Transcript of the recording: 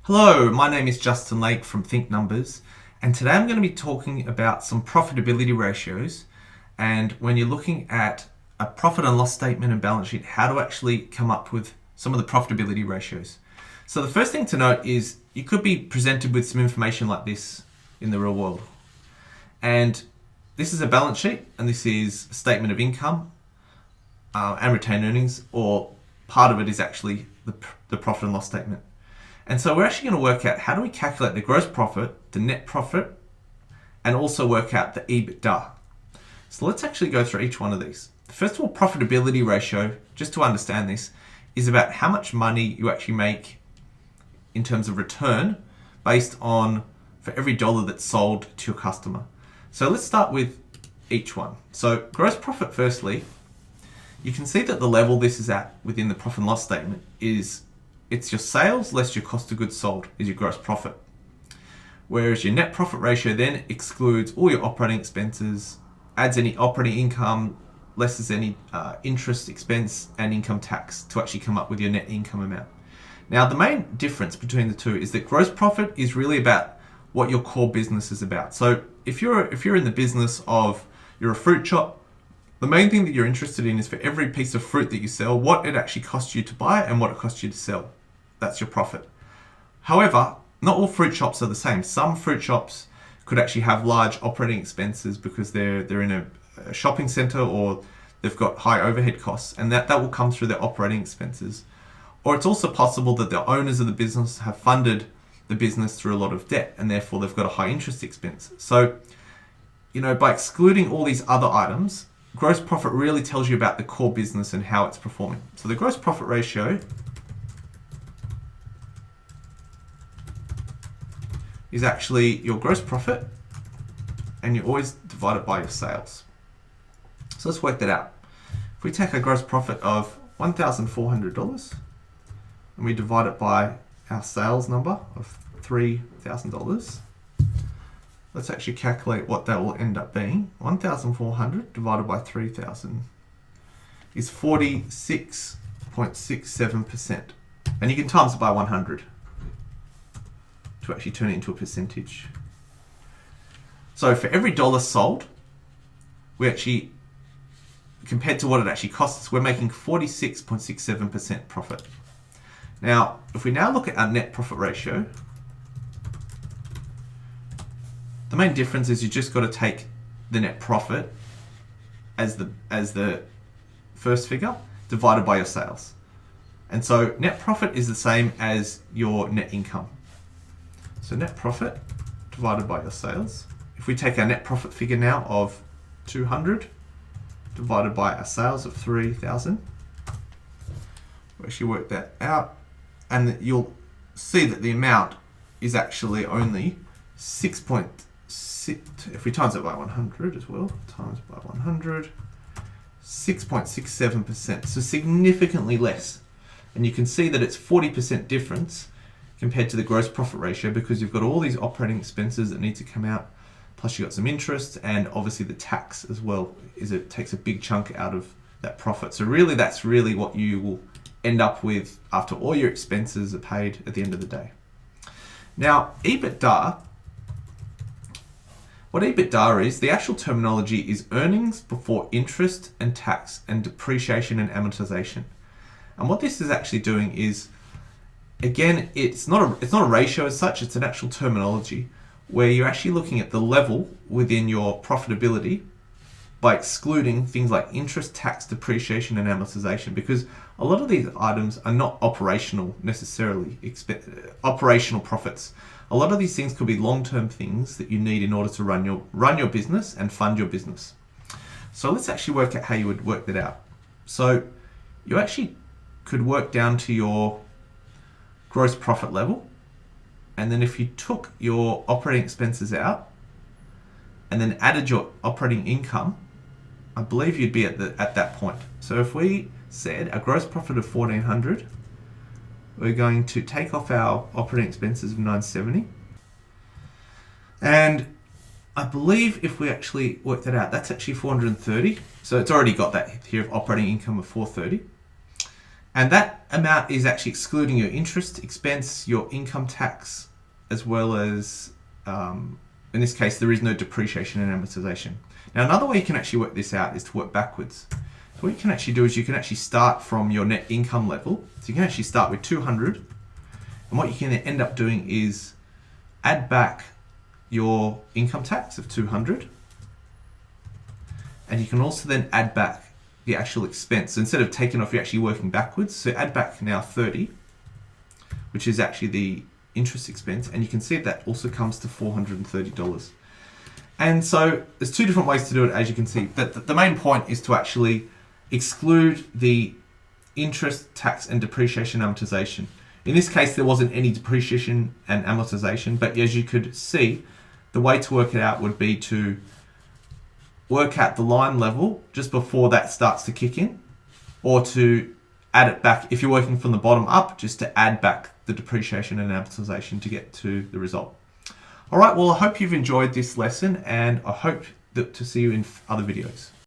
Hello, my name is Justin Lake from Think Numbers, and today I'm going to be talking about some profitability ratios. And when you're looking at a profit and loss statement and balance sheet, how to actually come up with some of the profitability ratios. So the first thing to note is you could be presented with some information like this in the real world. And this is a balance sheet, and this is a statement of income and retained earnings, or part of it is actually the profit and loss statement. And so we're actually going to work out how do we calculate the gross profit, the net profit, and also work out the EBITDA. So let's actually go through each one of these. First of all, profitability ratio, just to understand this, is about how much money you actually make in terms of return based on for every dollar that's sold to your customer. So let's start with each one. So gross profit, firstly, you can see that the level this is at within the profit and loss statement is it's your sales less your cost of goods sold is your gross profit. Whereas your net profit ratio then excludes all your operating expenses, adds any operating income, lesses any interest expense and income tax to actually come up with your net income amount. Now, the main difference between the two is that gross profit is really about what your core business is about. So if you're in the business of, you're a fruit shop, the main thing that you're interested in is for every piece of fruit that you sell, what it actually costs you to buy and what it costs you to sell. That's your profit. However, not all fruit shops are the same. Some fruit shops could actually have large operating expenses because they're in a shopping center, or they've got high overhead costs, and that will come through their operating expenses. Or it's also possible that the owners of the business have funded the business through a lot of debt, and therefore they've got a high interest expense. So, by excluding all these other items, gross profit really tells you about the core business and how it's performing. So the gross profit ratio is actually your gross profit, and you always divide it by your sales. So let's work that out. If we take a gross profit of $1,400 and we divide it by our sales number of $3,000, let's actually calculate what that will end up being. 1,400 divided by 3,000 is 46.67%. And you can times it by 100 to actually turn it into a percentage. So for every dollar sold, we actually, compared to what it actually costs us, we're making 46.67% profit. Now, if we now look at our net profit ratio, the main difference is you just got to take the net profit as the first figure divided by your sales. And so net profit is the same as your net income. So net profit divided by your sales. If we take our net profit figure now of 200 divided by our sales of 3,000, we actually work that out, and you'll see that the amount is actually only 6.6. If we times it by 100 as well, times by 100, 6.67%. So significantly less. And you can see that it's 40% difference compared to the gross profit ratio, because you've got all these operating expenses that need to come out, plus you've got some interest, and obviously the tax as well, it takes a big chunk out of that profit. So really, that's really what you will end up with after all your expenses are paid at the end of the day. Now, EBITDA, what EBITDA is, the actual terminology is earnings before interest and tax and depreciation and amortization. And what this is actually doing is, again, it's not a ratio as such, it's an actual terminology where you're actually looking at the level within your profitability by excluding things like interest, tax, depreciation, and amortization, because a lot of these items are not operational necessarily, operational profits. A lot of these things could be long-term things that you need in order to run your business and fund your business. So let's actually work out how you would work that out. So you actually could work down to your gross profit level, and then if you took your operating expenses out and then added your operating income, I believe you'd be at that point. So if we said a gross profit of 1,400, we're going to take off our operating expenses of 970, and I believe if we actually work that out, that's actually 430. So it's already got that here of operating income of 430. And that amount is actually excluding your interest expense, your income tax, as well as, in this case, there is no depreciation and amortization. Now, another way you can actually work this out is to work backwards. So what you can actually do is you can actually start from your net income level. So you can actually start with 200. And what you can end up doing is add back your income tax of 200. And you can also then add back the actual expense. So instead of taking off, you're actually working backwards. So add back now 30, which is actually the interest expense. And you can see that also comes to $430. And so there's two different ways to do it, as you can see. The main point is to actually exclude the interest, tax, and depreciation amortization. In this case, there wasn't any depreciation and amortization, but as you could see, the way to work it out would be to work out the line level just before that starts to kick in, or to add it back if you're working from the bottom up, just to add back the depreciation and amortization to get to the result. All right, well, I hope you've enjoyed this lesson, and I hope to see you in other videos.